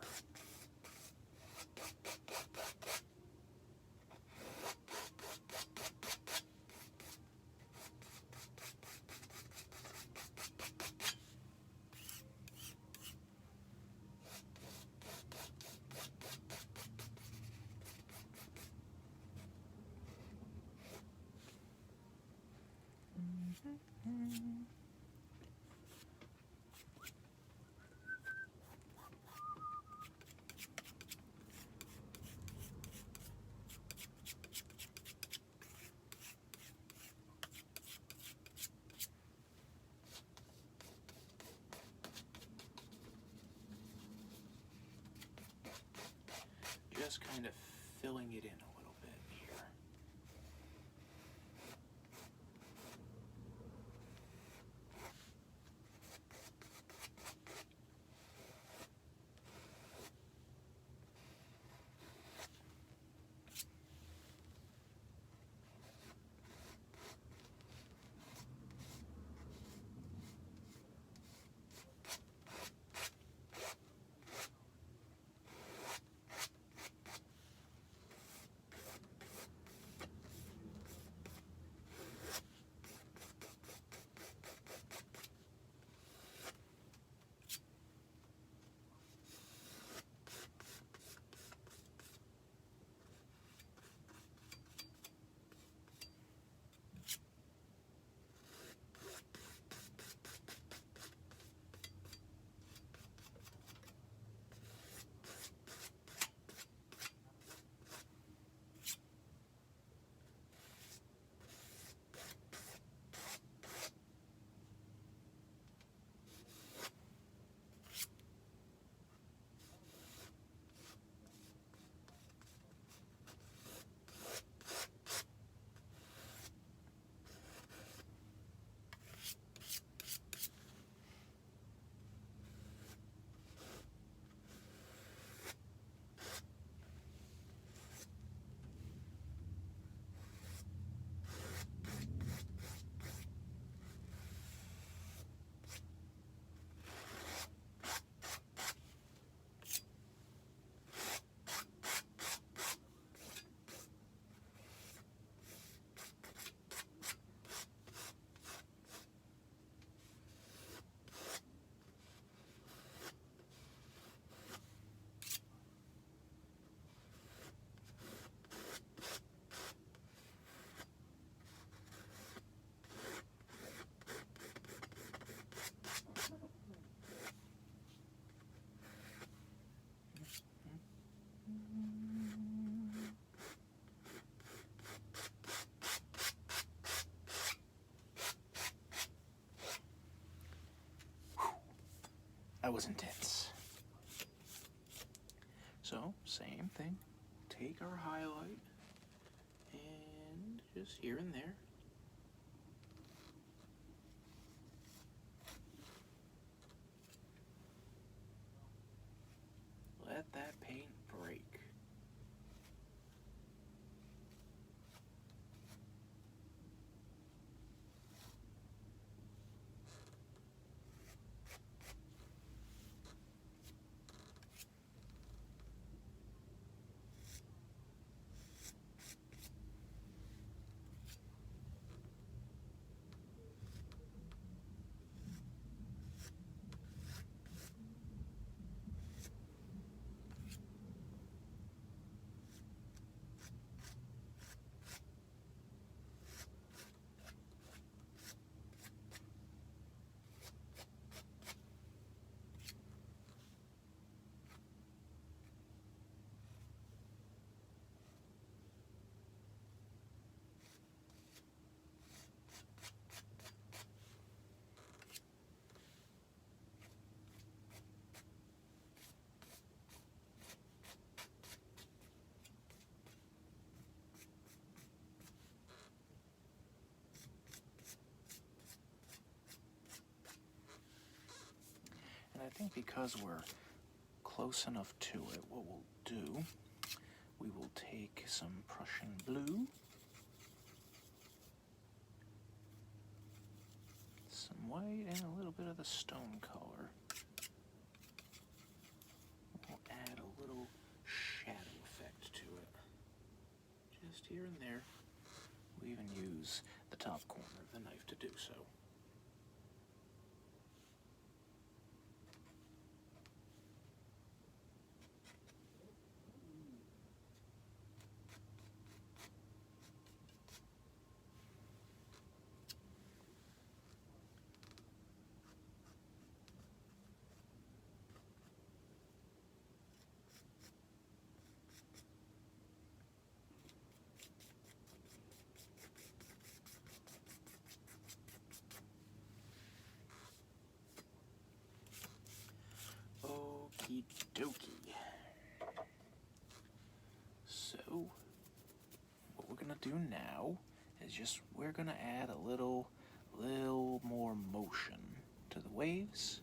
Just kind of filling it in a little bit here. That was intense. So, same thing. Take our highlight and just here and there. Let that paint break. And I think because we're close enough to it, what we'll do, we will take some Prussian blue, some white, and a little bit of the stone color. We'll add a little shadow effect to it, just here and there. We'll even use the top corner of the knife to do so. Okie dokie. So, what we're gonna do now is just, we're gonna add a little more motion to the waves.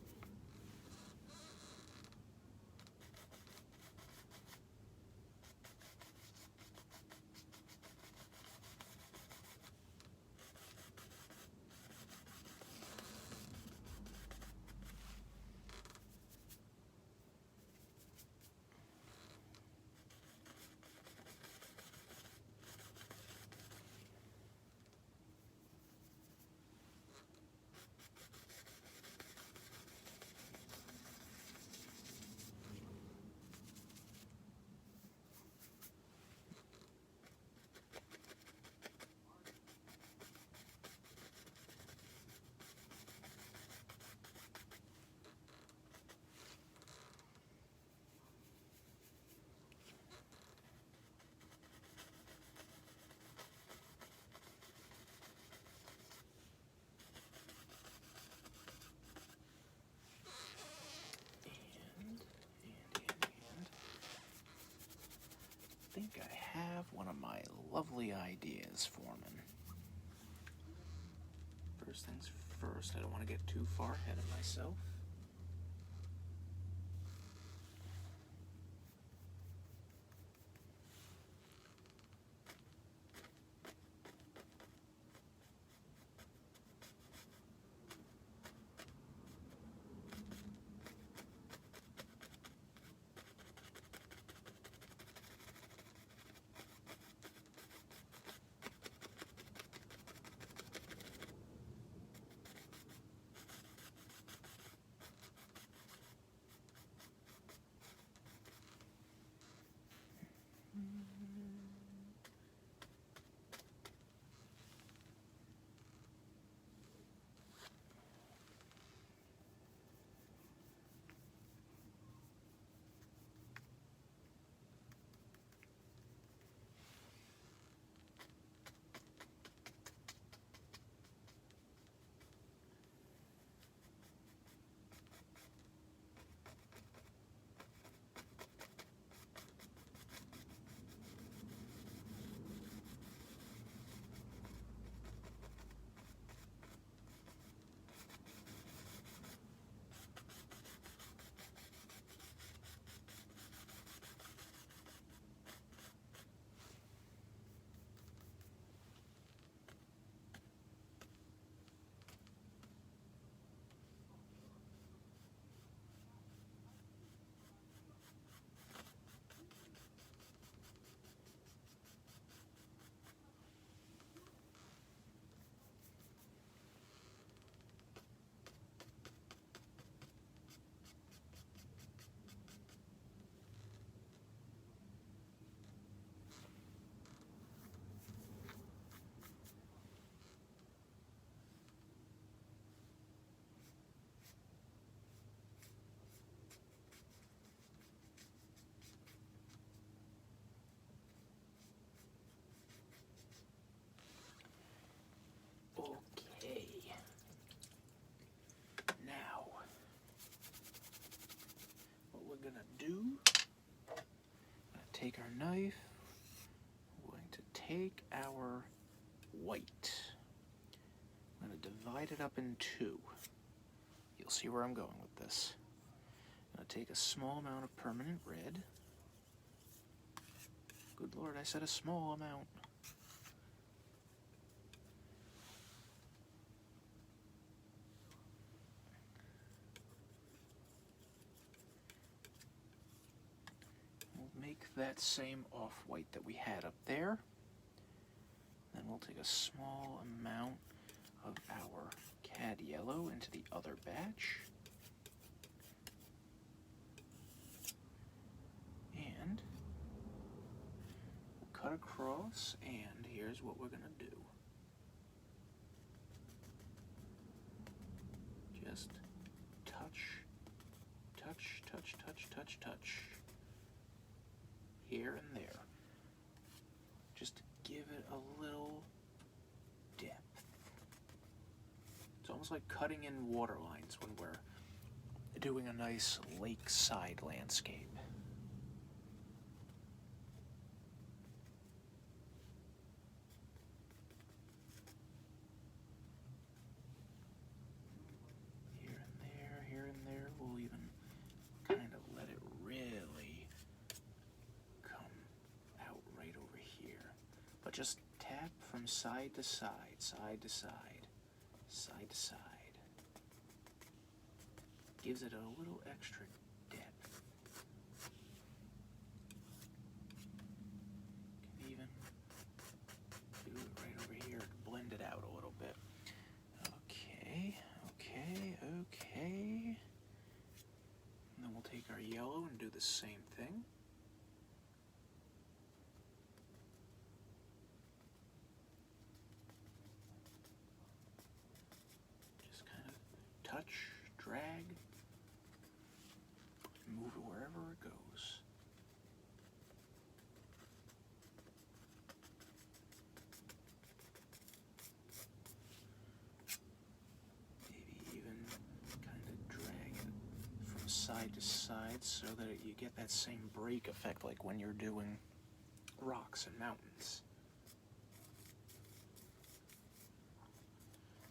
I think I have one of my lovely ideas forming. First things first, I don't want to get too far ahead of myself. take our knife, we're going to take our white. I'm going to divide it up in two. You'll see where I'm going with this. I'm going to take a small amount of permanent red. Good Lord, I said a small amount. We'll make that same off-white that we had up there. Then we'll take a small amount of our cad yellow into the other batch. And we'll cut across, and here's what we're going to do. Just touch, touch, touch, touch, touch, touch. Here and there. Just give it a little depth. It's almost like cutting in water lines when we're doing a nice lakeside landscape. Here and there, we'll even kind of let it really come out right over here. But just tap from side to side, side to side, side to side. Gives it a little extra depth. Can even do it right over here to blend it out a little bit. Okay, okay, okay. And then we'll take our yellow and do the same thing. Just kind of touch, drag, move it wherever it goes. Maybe even kind of drag it from side to side so that you get that same break effect like when you're doing rocks and mountains.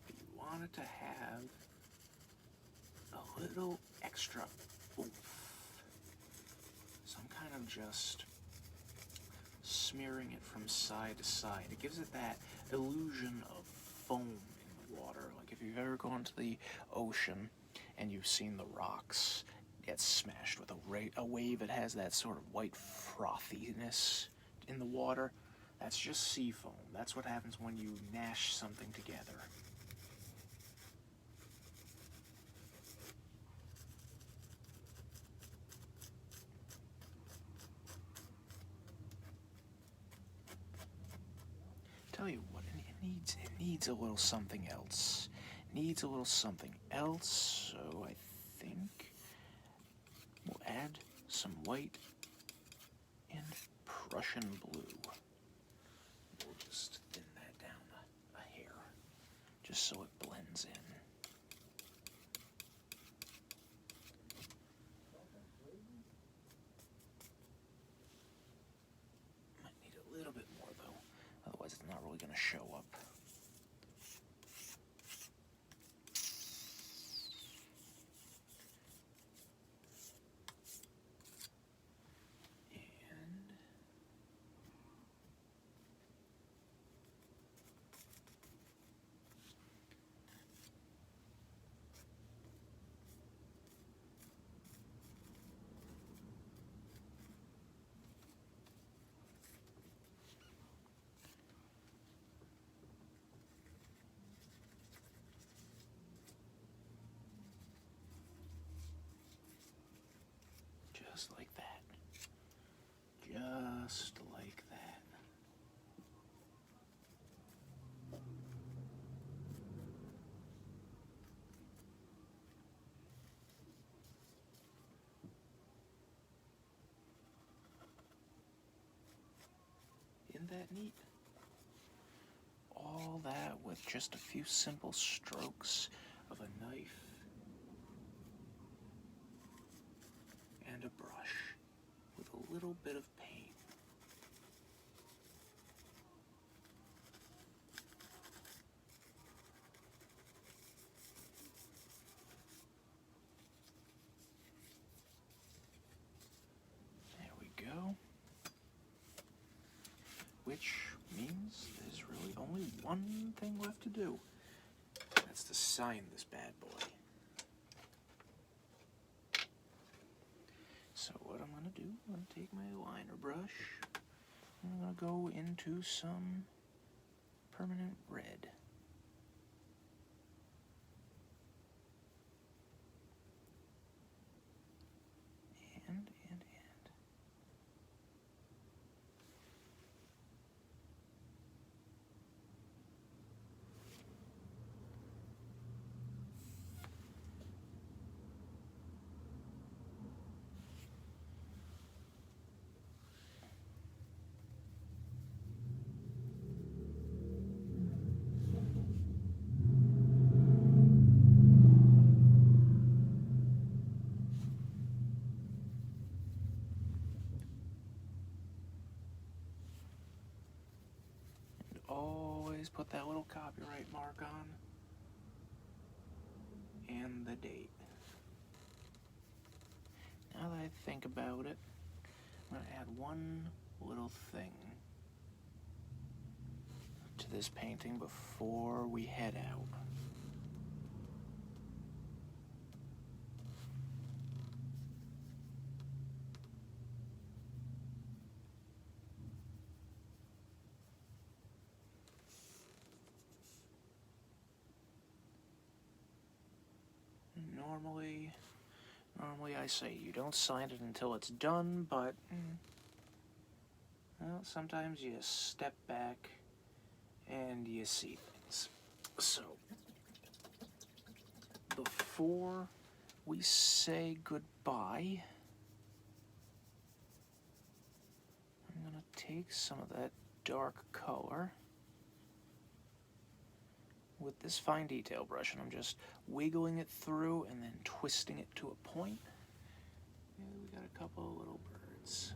But you want it to have a little extra oomph. So I'm kind of just smearing it from side to side. It gives it that illusion of foam in the water. Like if you've ever gone to the ocean and you've seen the rocks get smashed with a wave that has that sort of white frothiness in the water, that's just sea foam. That's what happens when you mash something together. Tell you what, it needs a little something else. Needs a little something else, so I think we'll add some white and Prussian blue. We'll just thin that down a hair, just so it blends in. Might need a little bit more though, otherwise it's not really going to show up. Just like that. Just like that. Isn't that neat? All that with just a few simple strokes of a knife and a brush with a little bit of paint. one thing left to do. That's to sign this bad boy. So what I'm going to do, I'm going to take my liner brush, and I'm going to go into some permanent red. And. Always put that little copyright mark on and the date. Now that I think about it, I'm going to add one little thing to this painting before we head out. Normally I say you don't sign it until it's done, but well, sometimes you step back and you see things. So, before we say goodbye, I'm going to take some of that dark color with this fine detail brush, and I'm just wiggling it through and then twisting it to a point. And we got a couple of little birds.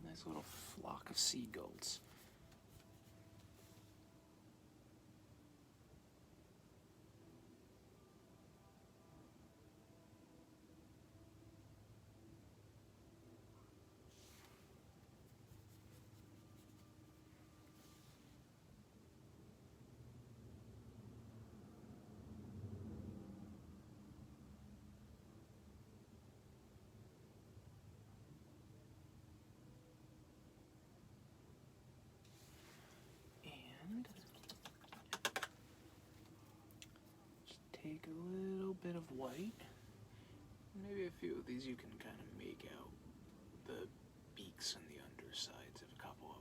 Nice little flock of seagulls. Take a little bit of white. Maybe a few of these you can kind of make out the beaks and the undersides of a couple of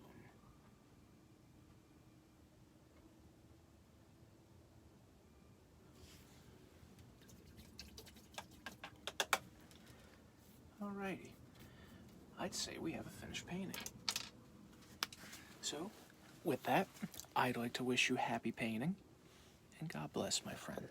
them. Alrighty. I'd say we have a finished painting. So, with that, I'd like to wish you happy painting, and God bless, my friend.